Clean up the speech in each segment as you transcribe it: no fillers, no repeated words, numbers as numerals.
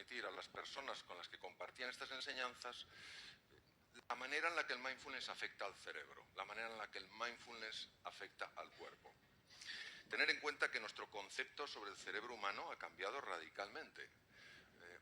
transmitir a las personas con las que compartían estas enseñanzas la manera en la que el mindfulness afecta al cerebro, la manera en la que el mindfulness afecta al cuerpo. Tener en cuenta que nuestro concepto sobre el cerebro humano ha cambiado radicalmente.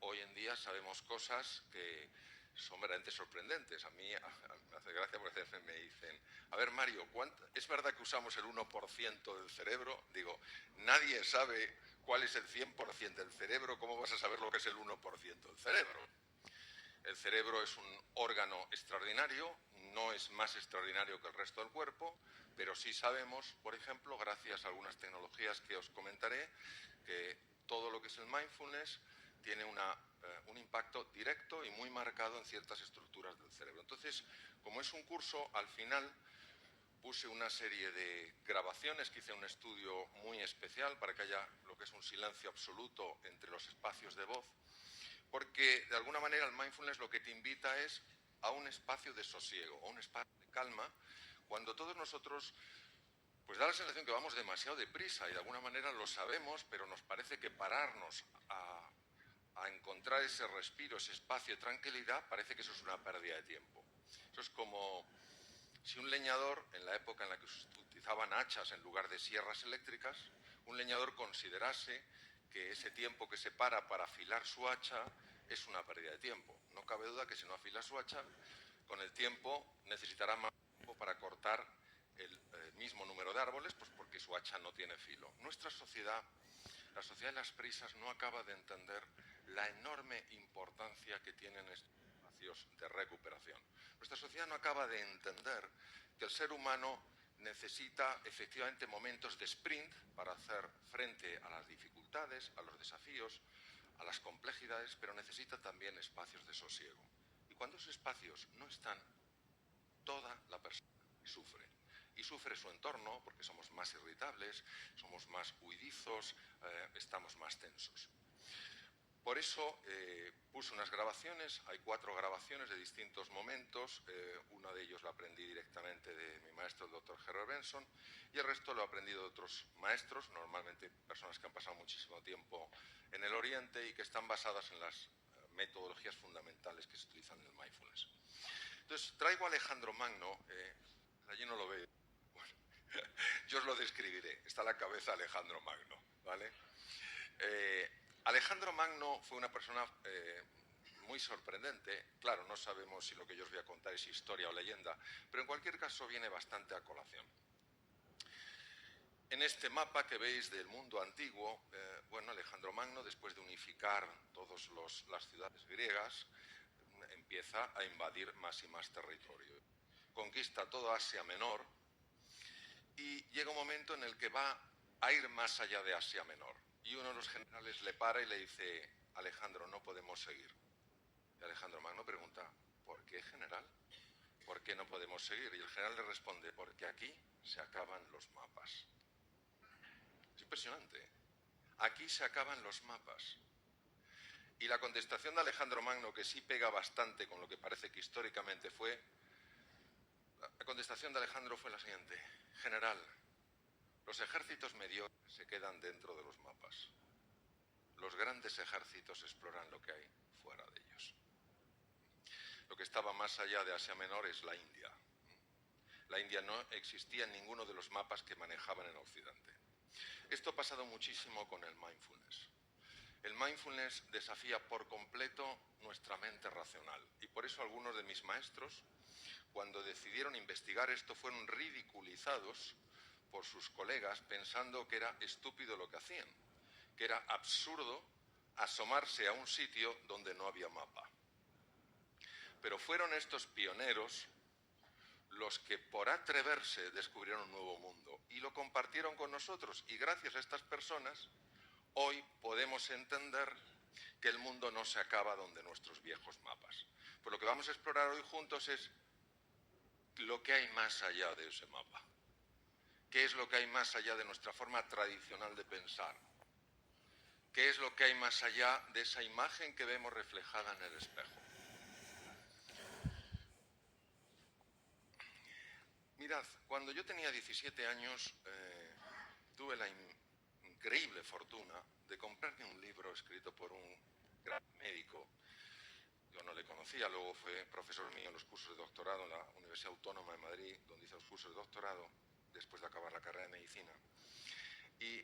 Hoy en día sabemos cosas que son verdaderamente sorprendentes. A mí me hace gracia porque a veces me dicen, a ver Mario, ¿es verdad que usamos el 1% del cerebro? Digo, nadie sabe cuál es el 100% del cerebro, ¿cómo vas a saber lo que es el 1% del cerebro? El cerebro es un órgano extraordinario, no es más extraordinario que el resto del cuerpo, pero sí sabemos, por ejemplo, gracias a algunas tecnologías que os comentaré, que todo lo que es el mindfulness tiene un impacto directo y muy marcado en ciertas estructuras del cerebro. Entonces, como es un curso, al final puse una serie de grabaciones, que hice un estudio muy especial para que haya lo que es un silencio absoluto entre los espacios de voz, porque de alguna manera el mindfulness lo que te invita es a un espacio de sosiego, a un espacio de calma, cuando todos nosotros pues da la sensación que vamos demasiado deprisa y de alguna manera lo sabemos, pero nos parece que pararnos a encontrar ese respiro, ese espacio de tranquilidad, parece que eso es una pérdida de tiempo. Eso es como si un leñador, en la época en la que se utilizaban hachas en lugar de sierras eléctricas, un leñador considerase que ese tiempo que se para afilar su hacha es una pérdida de tiempo. No cabe duda que si no afila su hacha, con el tiempo necesitará más tiempo para cortar el mismo número de árboles, pues porque su hacha no tiene filo. Nuestra sociedad, la sociedad de las prisas, no acaba de entender la enorme importancia que tienen estos espacios de recuperación. Nuestra sociedad no acaba de entender que el ser humano necesita efectivamente momentos de sprint para hacer frente a las dificultades, a los desafíos, a las complejidades, pero necesita también espacios de sosiego. Y cuando esos espacios no están, toda la persona sufre. Y sufre su entorno porque somos más irritables, somos más huidizos, estamos más tensos. Por eso puse unas grabaciones, hay 4 grabaciones de distintos momentos, uno de ellos lo aprendí directamente de mi maestro, el Dr. Herbert Benson, y el resto lo he aprendido de otros maestros, normalmente personas que han pasado muchísimo tiempo en el Oriente y que están basadas en las metodologías fundamentales que se utilizan en el mindfulness. Entonces, traigo a Alejandro Magno, allí no lo veo, bueno, yo os lo describiré, está a la cabeza Alejandro Magno, ¿vale? Alejandro Magno fue una persona muy sorprendente. Claro, no sabemos si lo que yo os voy a contar es historia o leyenda, pero en cualquier caso viene bastante a colación. En este mapa que veis del mundo antiguo, bueno, Alejandro Magno, después de unificar todas las ciudades griegas, empieza a invadir más y más territorio. Conquista toda Asia Menor y llega un momento en el que va a ir más allá de Asia Menor. Y uno de los generales le para y le dice, Alejandro, no podemos seguir. Y Alejandro Magno pregunta, ¿por qué, general? ¿Por qué no podemos seguir? Y el general le responde, porque aquí se acaban los mapas. Es impresionante. Aquí se acaban los mapas. Y la contestación de Alejandro Magno, que sí pega bastante con lo que parece que históricamente fue, la contestación de Alejandro fue la siguiente, general, los ejércitos mediocres se quedan dentro de los mapas. Los grandes ejércitos exploran lo que hay fuera de ellos. Lo que estaba más allá de Asia Menor es la India. La India no existía en ninguno de los mapas que manejaban en Occidente. Esto ha pasado muchísimo con el mindfulness. El mindfulness desafía por completo nuestra mente racional y por eso algunos de mis maestros, cuando decidieron investigar esto, fueron ridiculizados por sus colegas pensando que era estúpido lo que hacían, que era absurdo asomarse a un sitio donde no había mapa. Pero fueron estos pioneros los que por atreverse descubrieron un nuevo mundo y lo compartieron con nosotros, y gracias a estas personas hoy podemos entender que el mundo no se acaba donde nuestros viejos mapas. Pues lo que vamos a explorar hoy juntos es lo que hay más allá de ese mapa. ¿Qué es lo que hay más allá de nuestra forma tradicional de pensar? ¿Qué es lo que hay más allá de esa imagen que vemos reflejada en el espejo? Mirad, cuando yo tenía 17 años, tuve la increíble fortuna de comprarme un libro escrito por un gran médico. Yo no le conocía, luego fue profesor mío en los cursos de doctorado en la Universidad Autónoma de Madrid, donde hice los cursos de doctorado, después de acabar la carrera de medicina. Y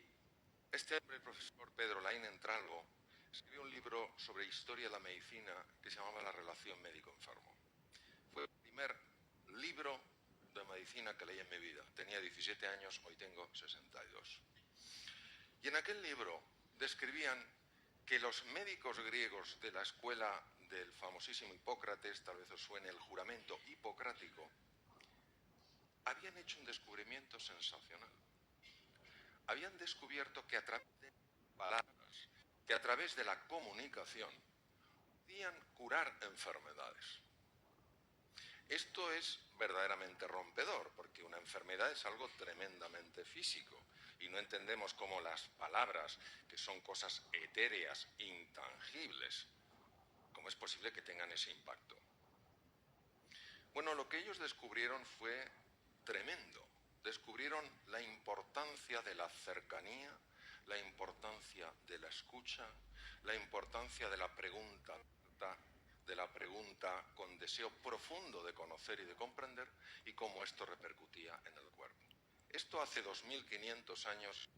este hombre, el profesor Pedro Laín Entralgo, escribió un libro sobre historia de la medicina que se llamaba La relación médico-enfermo. Fue el primer libro de medicina que leí en mi vida. Tenía 17 años, hoy tengo 62. Y en aquel libro describían que los médicos griegos de la escuela del famosísimo Hipócrates, tal vez os suene el juramento hipocrático, habían hecho un descubrimiento sensacional. Habían descubierto que a través de palabras, que a través de la comunicación, podían curar enfermedades. Esto es verdaderamente rompedor, porque una enfermedad es algo tremendamente físico y no entendemos cómo las palabras, que son cosas etéreas, intangibles, cómo es posible que tengan ese impacto. Bueno, lo que ellos descubrieron fue tremendo. Descubrieron la importancia de la cercanía, la importancia de la escucha, la importancia de la pregunta con deseo profundo de conocer y de comprender, y cómo esto repercutía en el cuerpo. Esto hace 2500 años,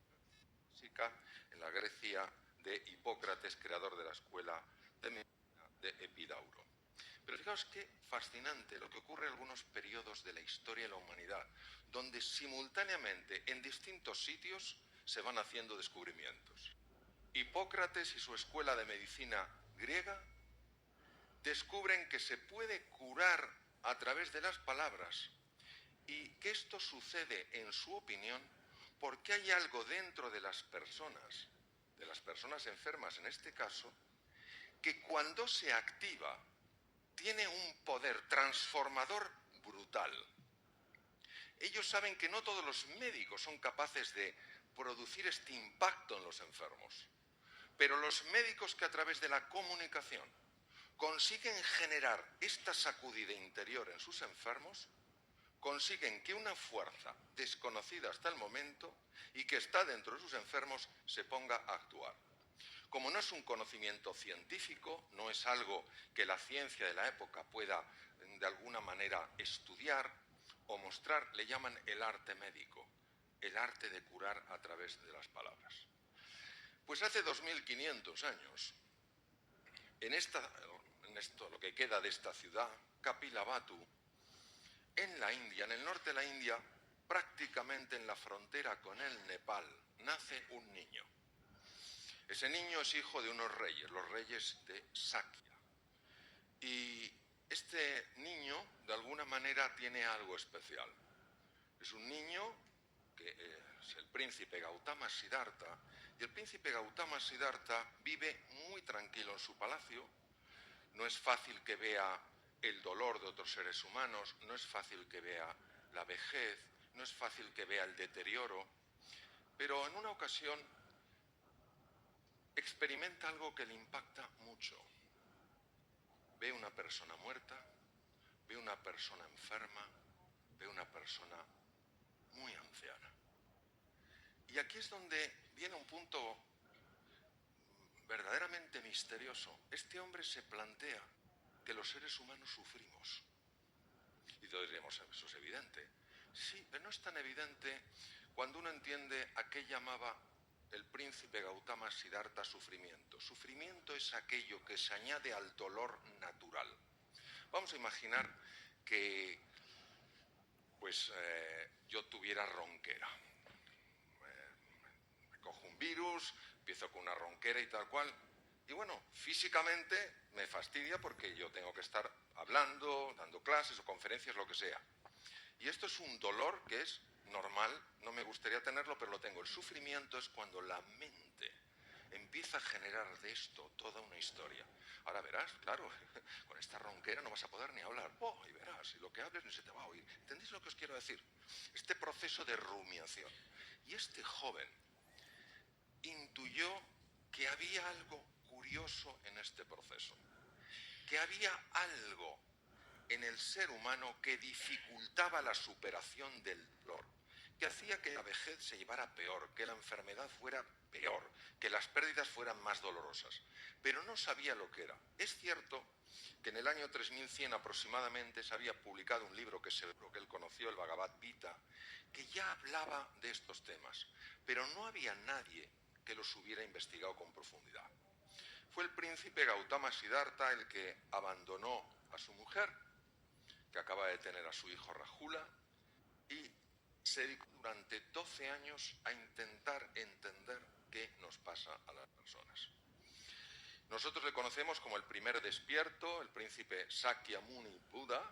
en la Grecia de Hipócrates, creador de la escuela de medicina de Epidauro. Pero fijaos qué fascinante lo que ocurre en algunos periodos de la historia de la humanidad, donde simultáneamente en distintos sitios se van haciendo descubrimientos. Hipócrates y su escuela de medicina griega descubren que se puede curar a través de las palabras, y que esto sucede, en su opinión, porque hay algo dentro de las personas enfermas en este caso, que cuando se activa tiene un poder transformador brutal. Ellos saben que no todos los médicos son capaces de producir este impacto en los enfermos, pero los médicos que a través de la comunicación consiguen generar esta sacudida interior en sus enfermos, consiguen que una fuerza desconocida hasta el momento y que está dentro de sus enfermos se ponga a actuar. Como no es un conocimiento científico, no es algo que la ciencia de la época pueda de alguna manera estudiar o mostrar, le llaman el arte médico, el arte de curar a través de las palabras. Pues hace 2500 años, en esto, lo que queda de esta ciudad, Kapilavatthu, en la India, en el norte de la India, prácticamente en la frontera con el Nepal, nace un niño. Ese niño es hijo de unos reyes, los reyes de Sakya. Y este niño, de alguna manera, tiene algo especial. Es un niño que es el príncipe Gautama Siddhartha, y el príncipe Gautama Siddhartha vive muy tranquilo en su palacio. No es fácil que vea el dolor de otros seres humanos, no es fácil que vea la vejez, no es fácil que vea el deterioro, pero en una ocasión experimenta algo que le impacta mucho. Ve una persona muerta, ve una persona enferma, ve una persona muy anciana. Y aquí es donde viene un punto verdaderamente misterioso. Este hombre se plantea que los seres humanos sufrimos. Y todos diremos, eso es evidente. Sí, pero no es tan evidente cuando uno entiende a qué llamaba el príncipe Gautama Siddhartha sufrimiento. Sufrimiento es aquello que se añade al dolor natural. Vamos a imaginar que yo tuviera ronquera. Me cojo un virus, empiezo con una ronquera y tal cual. Y bueno, físicamente me fastidia porque yo tengo que estar hablando, dando clases o conferencias, lo que sea. Y esto es un dolor que es normal, no me gustaría tenerlo, pero lo tengo. El sufrimiento es cuando la mente empieza a generar de esto toda una historia. Ahora verás, claro, con esta ronquera no vas a poder ni hablar. Y verás, y lo que hables ni se te va a oír. ¿Entendéis lo que os quiero decir? Este proceso de rumiación. Y este joven intuyó que había algo curioso en este proceso. Que había algo en el ser humano que dificultaba la superación del dolor, que hacía que la vejez se llevara peor, que la enfermedad fuera peor, que las pérdidas fueran más dolorosas, pero no sabía lo que era. Es cierto que en el año 3100 aproximadamente se había publicado un libro que él conoció, el Bhagavad Gita, que ya hablaba de estos temas, pero no había nadie que los hubiera investigado con profundidad. Fue el príncipe Gautama Siddhartha el que abandonó a su mujer, que acaba de tener a su hijo Rahula, y se dedicó durante 12 años a intentar entender qué nos pasa a las personas. Nosotros le conocemos como el primer despierto, el príncipe Sakyamuni Buda.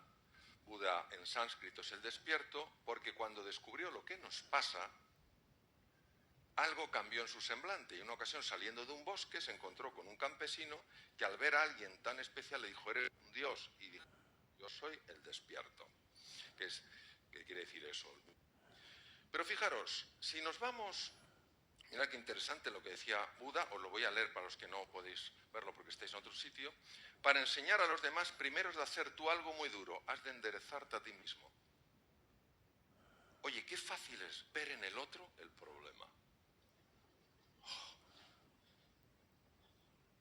Buda en sánscrito es el despierto, porque cuando descubrió lo que nos pasa, algo cambió en su semblante, y en una ocasión, saliendo de un bosque, se encontró con un campesino que al ver a alguien tan especial le dijo: eres un dios, y dijo: yo soy el despierto. ¿Qué quiere decir eso? Pero fijaros, si nos vamos, mirad qué interesante lo que decía Buda, os lo voy a leer para los que no podéis verlo porque estáis en otro sitio. Para enseñar a los demás, primero has de hacer tú algo muy duro, has de enderezarte a ti mismo. Oye, qué fácil es ver en el otro el problema.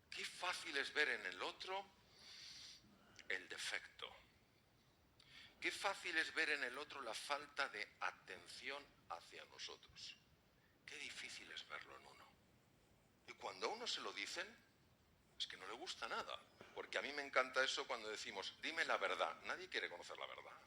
Qué fácil es ver en el otro el defecto. Qué fácil es ver en el otro la falta de atención hacia nosotros. Qué difícil es verlo en uno. Y cuando a uno se lo dicen, es que no le gusta nada. Porque a mí me encanta eso cuando decimos: dime la verdad. Nadie quiere conocer la verdad.